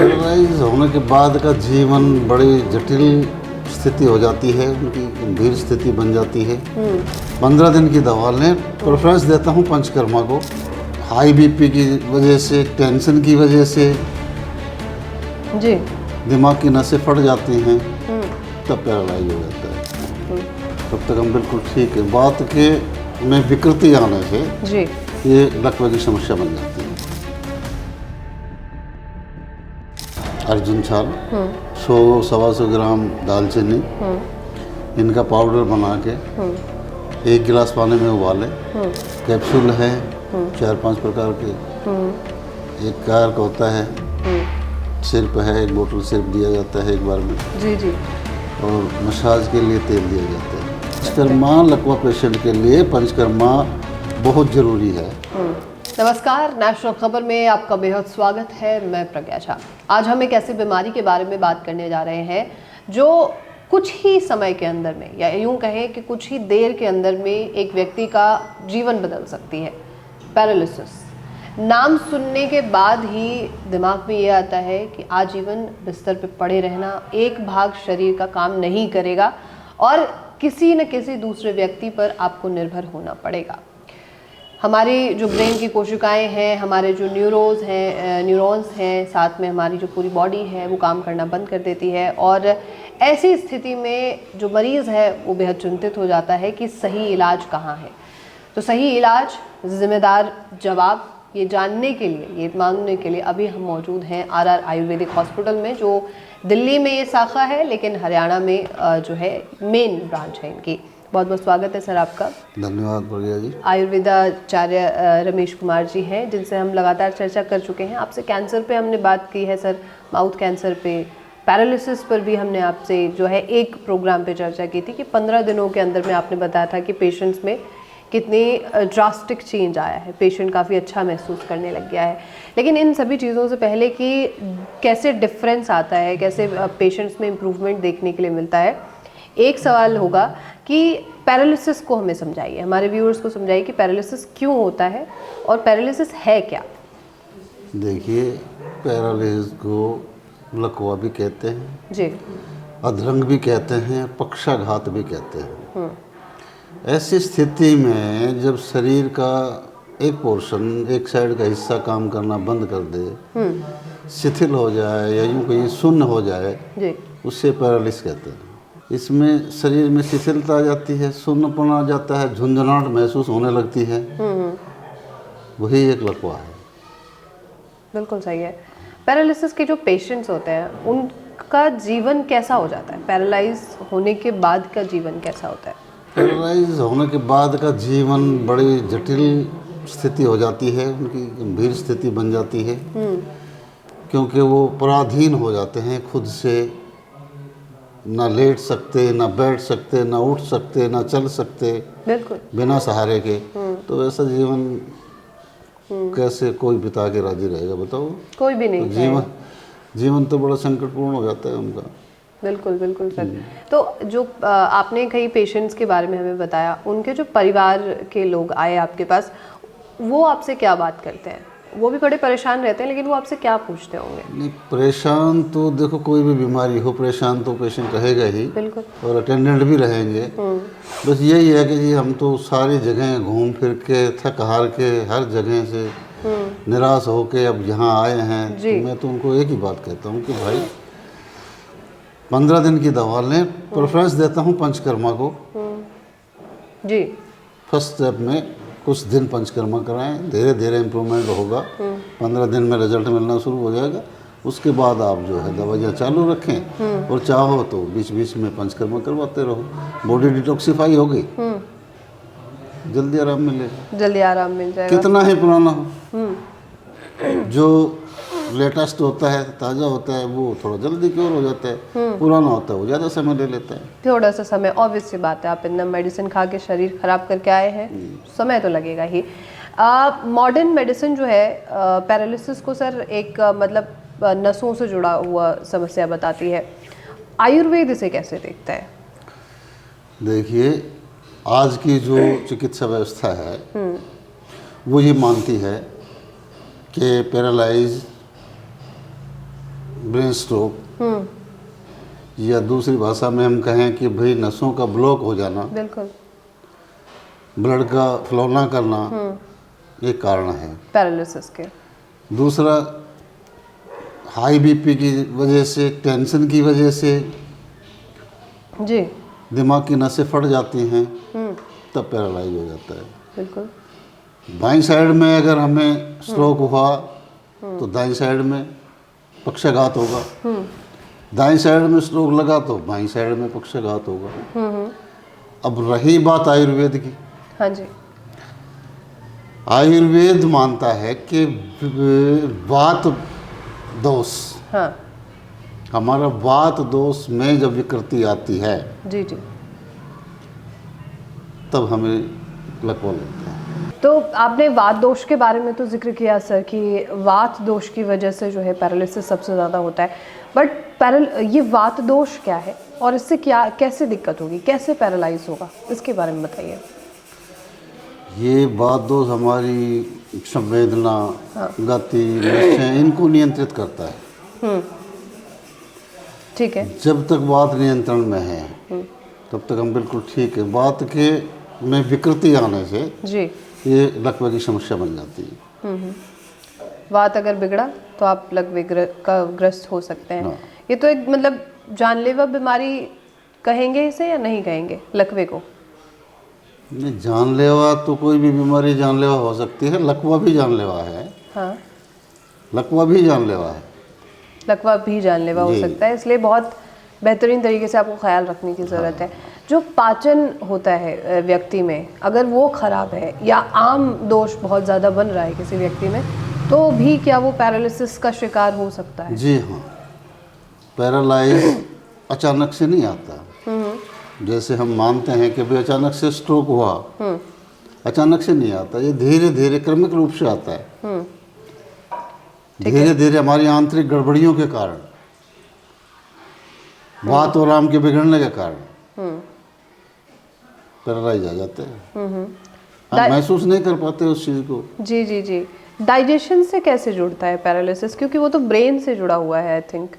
Paralyse होने के बाद का जीवन बड़ी जटिल स्थिति हो जाती है, उनकी गंभीर स्थिति बन जाती है। 15 दिन की दवा लें। प्रेफरेंस देता हूँ पंचकर्मा को। हाई बीपी की वजह से, टेंशन की वजह से जी दिमाग की नसें फट जाती हैं, तब पैरालाइज हो जाता है। तब तक हम बिल्कुल ठीक है। बात के में विकृति आने से जी ये लकवे की समस्या बन जाती है। अर्जुन छाल 100-125 ग्राम दालचीनी, इनका पाउडर बना के 1 गिलास पानी में उबालें। कैप्सूल है 4-5 प्रकार के। एक कार का होता है, सिरप है, 1 बोतल सिरप दिया जाता है एक बार में। जी जी। और मसाज के लिए तेल दिया जाता है। पंचकर्मा लकवा पेशेंट के लिए पंचकर्मा बहुत ज़रूरी है। नमस्कार, नेशनल खबर में आपका बेहद स्वागत है। मैं प्रज्ञा झा। आज हम एक ऐसी बीमारी के बारे में बात करने जा रहे हैं जो कुछ ही समय के अंदर में, या यूं कहें कि कुछ ही देर के अंदर में एक व्यक्ति का जीवन बदल सकती है। पैरालिसिस नाम सुनने के बाद ही दिमाग में ये आता है कि आजीवन बिस्तर पे पड़े रहना, एक भाग शरीर का काम नहीं करेगा और किसी न किसी दूसरे व्यक्ति पर आपको निर्भर होना पड़ेगा। हमारी जो ब्रेन की कोशिकाएं हैं, हमारे जो न्यूरॉन्स हैं, साथ में हमारी जो पूरी बॉडी है वो काम करना बंद कर देती है। और ऐसी स्थिति में जो मरीज़ है वो बेहद चिंतित हो जाता है कि सही इलाज कहाँ है। तो सही इलाज, जिम्मेदार जवाब, ये जानने के लिए, ये मांगने के लिए अभी हम मौजूद हैं आरआर आयुर्वेदिक हॉस्पिटल में, जो दिल्ली में ये शाखा है लेकिन हरियाणा में जो है मेन ब्रांच है इनकी। बहुत बहुत स्वागत है सर आपका। धन्यवाद प्रज्ञा जी। आयुर्वेदाचार्य रमेश कुमार जी हैं, जिनसे हम लगातार चर्चा कर चुके हैं। आपसे कैंसर पे हमने बात की है सर, माउथ कैंसर पे, पैरालिसिस पर भी हमने आपसे जो है एक प्रोग्राम पे चर्चा की थी कि 15 दिनों के अंदर में आपने बताया था कि पेशेंट्स में कितनी ड्रास्टिक चेंज आया है, पेशेंट काफ़ी अच्छा महसूस करने लग गया है। लेकिन इन सभी चीज़ों से पहले कि कैसे डिफरेंस आता है, कैसे पेशेंट्स में इम्प्रूवमेंट देखने के लिए मिलता है, एक सवाल होगा कि पैरालिसिस को हमें समझाइए, हमारे व्यूअर्स को समझाइए कि पैरालिसिस क्यों होता है और पैरालिसिस है क्या। देखिए, पैरालिसिस को लकवा भी कहते हैं जी, अधरंग भी कहते हैं, पक्षाघात भी कहते हैं। ऐसी स्थिति में जब शरीर का एक पोर्शन, एक साइड का हिस्सा काम करना बंद कर दे, शिथिल हो जाए या यूँ कहीं शून्य हो जाए, जी, उससे पैरालिसिस कहते हैं। इसमें शरीर में शिथिलता आ जाती है, शून्यपन आ जाता है, झुंझुनाहट महसूस होने लगती है। वही एक लकवा है। बिल्कुल सही है। पैरालिसिस के जो पेशेंट्स होते हैं उनका जीवन कैसा हो जाता है? पैरालाइज होने के बाद का जीवन कैसा होता है? पैरालाइज होने के बाद का जीवन बड़ी जटिल स्थिति हो जाती है, उनकी गंभीर स्थिति बन जाती है। क्योंकि वो पराधीन हो जाते हैं खुद से, ना लेट सकते, ना बैठ सकते, ना उठ सकते, ना चल सकते, बिल्कुल बिना सहारे के। तो ऐसा जीवन कैसे कोई बिता के राजी रहेगा, बताओ? कोई भी नहीं तो जीवन तो बड़ा संकटपूर्ण हो जाता है उनका। बिल्कुल बिल्कुल सर। तो जो आपने कई पेशेंट्स के बारे में हमें बताया, उनके जो परिवार के लोग आए आपके पास, वो आपसे क्या बात करते हैं? वो भी बड़े परेशान रहते हैं, लेकिन वो आपसे क्या पूछते होंगे? नहीं, परेशान तो देखो, कोई भी बीमारी हो परेशान तो पेशेंट रहेगा ही। बिल्कुल। और अटेंडेंट भी रहेंगे। बस यही है कि जी हम तो सारी जगह घूम फिर के, थक हार के, हर जगह से निराश होके अब यहाँ आए हैं। तो मैं तो उनको एक ही बात कहता हूँ कि भाई 15 दिन की दवा लें। प्रेफरेंस देता हूँ पंचकर्मा को। जी। फर्स्ट स्टेप में कुछ दिन पंचकर्मा कराएं, धीरे धीरे इम्प्रूवमेंट होगा। 15 दिन में रिजल्ट मिलना शुरू हो जाएगा। उसके बाद आप जो है दवाइयाँ चालू रखें और चाहो तो बीच बीच में पंचकर्मा करवाते रहो। बॉडी डिटॉक्सिफाई होगी, जल्दी आराम मिलेगा। जल्दी आराम मिल जाएगा, कितना ही पुराना हो। जो लेटेस्ट होता है, ताज़ा होता है, वो थोड़ा जल्दी क्योर हो जाता है। पुराना होता है वो ज़्यादा समय ले लेता है। थोड़ा सा समय, ऑब्वियस सी बात है, आप इतना मेडिसिन खा के शरीर खराब करके आए हैं, समय तो लगेगा ही। मॉडर्न मेडिसिन जो है पैरालिसिस को सर एक मतलब नसों से जुड़ा हुआ समस्या बताती है। आयुर्वेद इसे कैसे देखता है? देखिए, आज की जो चिकित्सा व्यवस्था है वो ये मानती है कि पैरालाइज ब्रेन स्ट्रोक, या दूसरी भाषा में हम कहें कि भाई नसों का ब्लॉक हो जाना, बिल्कुल, ब्लड का फ्लो ना करना, ये कारण है पैरालिसिस के। दूसरा हाई बीपी की वजह से, टेंशन की वजह से जी, दिमाग की नसें फट जाती हैं, तब पैरालाइज हो जाता है। बिल्कुल, बाईं साइड में अगर हमें स्ट्रोक हुआ तो दाईं साइड में पक्षाघात होगा, दाईं साइड में स्ट्रोक लगा तो बाईं साइड में पक्षाघात होगा। अब रही बात आयुर्वेद की, हाँ जी, आयुर्वेद मानता है कि वात दोष, हाँ हमारा वात दोष में जब विकृति आती है जी जी, तब हमें लकवा लगता है। तो आपने वात दोष के बारे में तो जिक्र किया सर कि वात दोष की वजह से जो है पैरालिसिस सबसे ज़्यादा होता है, बट ये वात दोष क्या है और इससे क्या कैसे दिक्कत होगी, कैसे पैरालाइज होगा, इसके बारे में बताइए। ये वात दोष हमारी संवेदना, गति, लक्ष्य इनको नियंत्रित करता है। ठीक है, जब तक वात नियंत्रण में है तब तक हम बिल्कुल ठीक है। वात के में विकृति आने से जी, ये लकवे की समस्या बन जाती है। वात अगर बिगड़ा तो आप लकवे का ग्रस्त हो सकते हैं। हाँ। ये तो एक मतलब जानलेवा बीमारी कहेंगे इसे या नहीं कहेंगे लकवे को? नहीं, जानलेवा तो कोई भी बीमारी जानलेवा हो सकती है, लकवा भी जानलेवा है। हाँ, लकवा भी जानलेवा है। लकवा भी जानलेवा हो जी। सकता है, इसलिए बहुत बेहतरीन तरीके से आपको ख्याल रखने की ज़रूरत है। जो पाचन होता है व्यक्ति में, अगर वो खराब है या आम दोष बहुत ज़्यादा बन रहा है किसी व्यक्ति में, तो भी क्या वो पैरालिसिस का शिकार हो सकता है? जी हाँ, पैरालाइज अचानक से नहीं आता। जैसे हम मानते हैं कि भाई अचानक से स्ट्रोक हुआ, अचानक से नहीं आता, ये धीरे धीरे क्रमिक रूप से आता है। धीरे धीरे हमारी आंतरिक गड़बड़ियों के कारण, वात और आम के बिगड़ने के कारण पैरालाइज आ जाते हैं। हम महसूस नहीं कर पाते उस चीज़ को। जी जी जी, डाइजेशन से कैसे जुड़ता है पैरालिसिस, क्योंकि वो तो ब्रेन से जुड़ा हुआ है आई थिंक।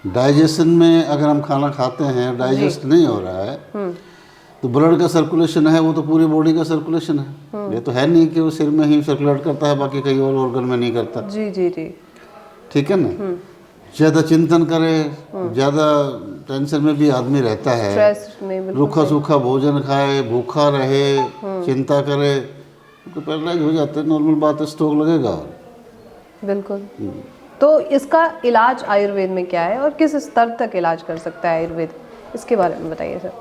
डाइजेशन में अगर हम खाना खाते हैं, डाइजेस्ट नहीं हो रहा है, तो ब्लड का सर्कुलेशन है वो तो पूरी बॉडी का सर्कुलेशन है। ये तो है नहीं कि वो सिर में ही सर्कुलेट करता है, बाकी कहीं और ऑर्गन में नहीं करता। जी जी जी, ठीक है ना। ज़्यादा चिंतन करे, ज़्यादा टेंशन में भी आदमी रहता है, स्ट्रेस में बिल्कुल रूखा सूखा भोजन खाए, भूखा रहे, चिंता करे, तो पैरालाइज हो जाते हैं। नॉर्मल बात है, स्ट्रोक लगेगा। बिल्कुल। तो इसका इलाज आयुर्वेद में क्या है और किस स्तर तक इलाज कर सकता है आयुर्वेद, इसके बारे में बताइए सर।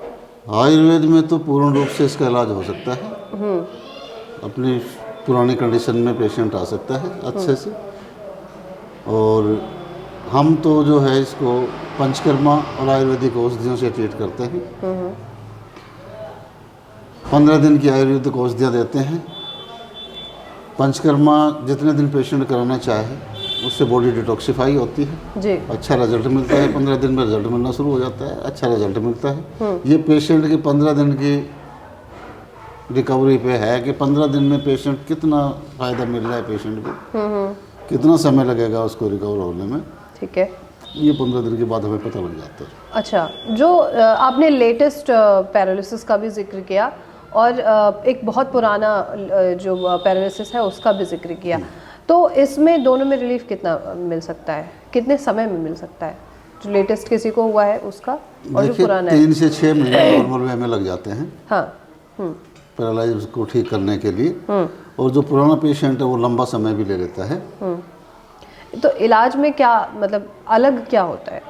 आयुर्वेद में तो पूर्ण रूप से इसका इलाज हो सकता है। अपनी पुरानी कंडीशन में पेशेंट आ सकता है अच्छे से, और हम तो जो है इसको पंचकर्मा और आयुर्वेदिक औषधियों से ट्रीट करते हैं। 15 दिन की आयुर्वेदिक औषधियाँ देते हैं। पंचकर्मा जितने दिन पेशेंट कराना चाहे उससे बॉडी डिटॉक्सिफाई होती है जी, अच्छा रिजल्ट मिलता है। 15 दिन में रिजल्ट मिलना शुरू हो जाता है, अच्छा रिजल्ट मिलता है। ये पेशेंट की 15 दिन की रिकवरी पे है कि 15 दिन में पेशेंट कितना फ़ायदा मिल रहा है पेशेंट को, कितना समय लगेगा उसको रिकवर होने में। ठीक है, ये 15 दिन के बाद हमें पता लग जाता है। अच्छा, जो आपने लेटेस्ट पैरालिसिस का भी जिक्र किया और एक बहुत पुराना जो पैरालिसिस है उसका भी जिक्र किया, तो इसमें दोनों में रिलीफ कितना मिल सकता है, कितने समय में मिल सकता है? जो लेटेस्ट किसी को हुआ है उसका और जो देखिए, पुराना है। 3 से 6 महीने नॉर्मल वे में लग जाते हैं हाँ, पैरालाइज को ठीक करने के लिए, और जो पुराना पेशेंट है वो लंबा समय भी ले लेता है। तो इलाज में क्या मतलब अलग क्या होता है,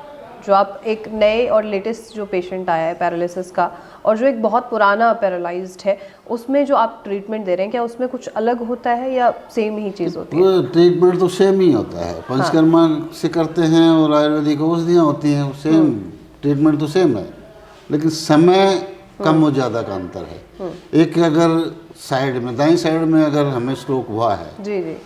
जो आप एक नए और लेटेस्ट जो पेशेंट आया है पैरालिसिस का और जो एक बहुत पुराना पैरालाइज्ड है, उसमें जो आप ट्रीटमेंट दे रहे हैं, क्या उसमें कुछ अलग होता है या सेम ही चीज़ होती है? वो ट्रीटमेंट तो सेम ही होता है, पंचकर्मा से करते हैं और आयुर्वेदिक औषधियाँ होती हैं, सेम ट्रीटमेंट तो सेम है, लेकिन समय कम और ज़्यादा का अंतर है। एक अगर साइड में, दाईं साइड में अगर हमें स्ट्रोक हुआ है जी जी,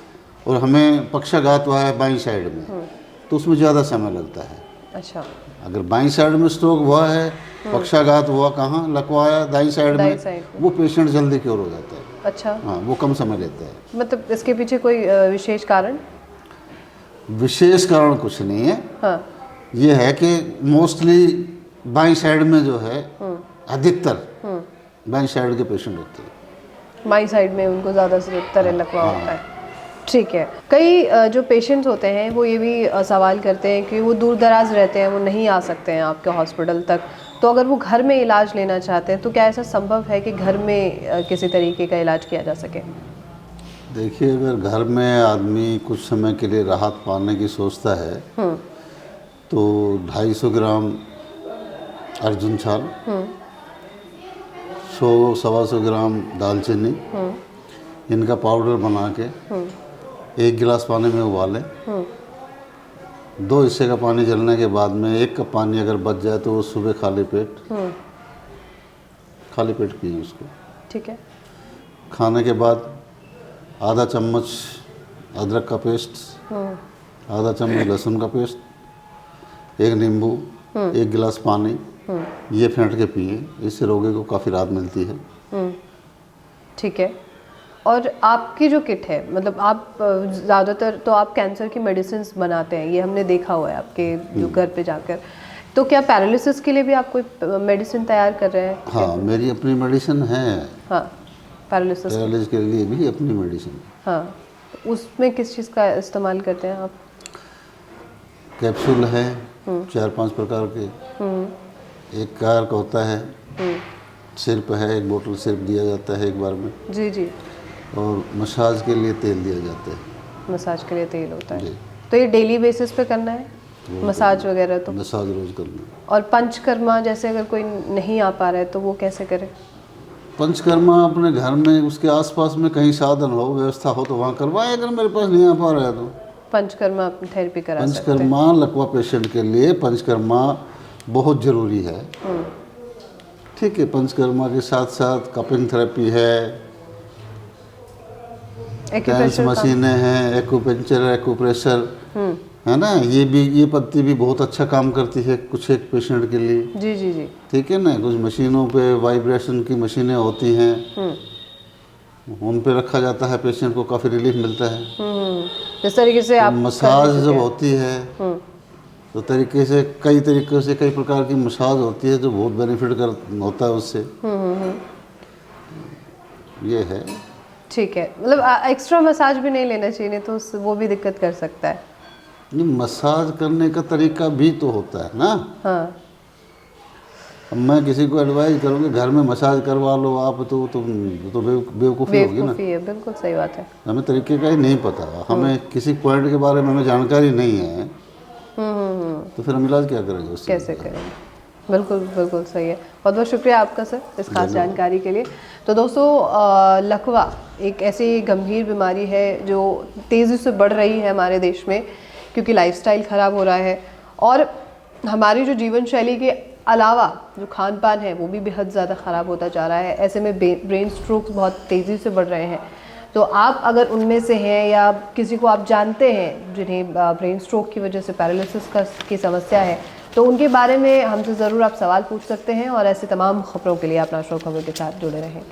और हमें पक्षाघात हुआ है बाईं साइड में, तो उसमें ज़्यादा समय लगता है। अच्छा, अगर बाईं साइड में स्ट्रोक हुआ है, पक्षाघात हुआ कहाँ, लकवाया दाईं साइड दाईं में, साइड में। वो पेशेंट जल्दी क्योर हो जाता है। अच्छा, हाँ, वो कम समय लेता है। मतलब इसके पीछे कोई विशेष कारण? विशेष कारण कुछ नहीं है। हाँ। ये है कि मोस्टली बाईं साइड में जो है अधिकतर बाईं साइड के पेशेंट होते हैं। बाईं साइड में उनको ज़्यादा से तरह लकवा होता है। ठीक है। कई जो पेशेंट्स होते हैं वो ये भी सवाल करते हैं कि वो दूर दराज रहते हैं, वो नहीं आ सकते हैं आपके हॉस्पिटल तक, तो अगर वो घर में इलाज लेना चाहते हैं तो क्या ऐसा संभव है कि घर में किसी तरीके का इलाज किया जा सके? देखिए, अगर घर में आदमी कुछ समय के लिए राहत पाने की सोचता है तो 250 ग्राम अर्जुन छाल, 100-125 ग्राम दालचीनी, इनका पाउडर बना के 1 गिलास पानी में उबालें। 2 हिस्से का पानी जलने के बाद में 1 कप पानी अगर बच जाए तो वो सुबह खाली पेट पिए उसको। ठीक है। खाने के बाद आधा चम्मच अदरक का पेस्ट, आधा चम्मच लहसुन का पेस्ट, 1 नींबू, 1 गिलास पानी, ये फेंट के पिए। इससे रोगी को काफ़ी राहत मिलती है। ठीक है। और आपकी जो किट है, मतलब आप ज़्यादातर तो आप कैंसर की मेडिसिन बनाते हैं, ये हमने देखा हुआ है आपके जो घर पे जाकर, तो क्या पैरालिसिस के लिए भी आप कोई मेडिसिन तैयार कर रहे हैं? हाँ, मेरी अपनी मेडिसिन है। हाँ, पैरालिसिस के लिए भी अपनी मेडिसिन। हाँ, तो उसमें किस चीज़ का इस्तेमाल करते हैं आप? कैप्सूल है 4-5 प्रकार के। एक कार का होता है, सिरप है, 1 बोतल सिरप दिया जाता है एक बार में। जी जी। और मसाज के लिए तेल दिया जाता है। मसाज के लिए तेल होता है। जी। तो ये डेली बेसिस पे करना है मसाज वगैरह? तो मसाज रोज करना है। और पंचकर्मा जैसे अगर कोई नहीं आ पा रहा है तो वो कैसे करे? पंचकर्मा अपने घर में उसके आसपास में कहीं साधन हो, व्यवस्था हो तो वहाँ करवाए। अगर मेरे पास नहीं आ पा रहा है तो पंचकर्मा थेरेपी करा सकते हैं। पंचकर्मा लकवा पेशेंट के लिए पंचकर्मा बहुत ज़रूरी है। ठीक है। पंचकर्मा के साथ साथ कपिंग थेरेपी है, टेंस मशीनें हैं, एक्यूपंक्चर, एक्यूप्रेशर है ना, ये पद्धति भी बहुत अच्छा काम करती है कुछ एक पेशेंट के लिए। जी जी जी। ठीक है ना। कुछ मशीनों पे वाइब्रेशन की मशीनें होती हैं, उन पे रखा जाता है, पेशेंट को काफ़ी रिलीफ मिलता है। जिस तरीके से आप मसाज जब होती है तो कई तरीके से कई प्रकार की मसाज होती है जो बहुत बेनिफिट होता है उससे। ये है। ठीक है। मतलब एक्स्ट्रा मसाज भी नहीं लेना चाहिए, नहीं तो वो भी दिक्कत कर सकता है। नहीं, मसाज करने का तरीका भी तो होता है ना। हाँ। अब मैं किसी को एडवाइस करूँगी घर में मसाज करवा लो आप, तो बेवकूफ़ी होगी ना। है, बिल्कुल सही बात है। हमें तरीके का ही नहीं पता, हमें किसी पॉइंट के बारे में हमें जानकारी नहीं है, तो फिर हम इलाज क्या करेंगे उससे? कैसे करेंगे? बिल्कुल बिल्कुल सही है। बहुत बहुत शुक्रिया आपका सर इस खास जानकारी के लिए। तो दोस्तों, लकवा एक ऐसी गंभीर बीमारी है जो तेज़ी से बढ़ रही है हमारे देश में, क्योंकि लाइफस्टाइल ख़राब हो रहा है और हमारी जो जीवन शैली के अलावा जो खान पान है वो भी बेहद ज़्यादा ख़राब होता जा रहा है। ऐसे में ब्रेन स्ट्रोक्स बहुत तेज़ी से बढ़ रहे हैं। तो आप अगर उनमें से हैं या किसी को आप जानते हैं जिन्हें ब्रेन स्ट्रोक की वजह से पैरालिसिस की समस्या है, तो उनके बारे में हमसे ज़रूर आप सवाल पूछ सकते हैं। और ऐसे तमाम खबरों के लिए आप नेशनल खबर के साथ जुड़े रहें।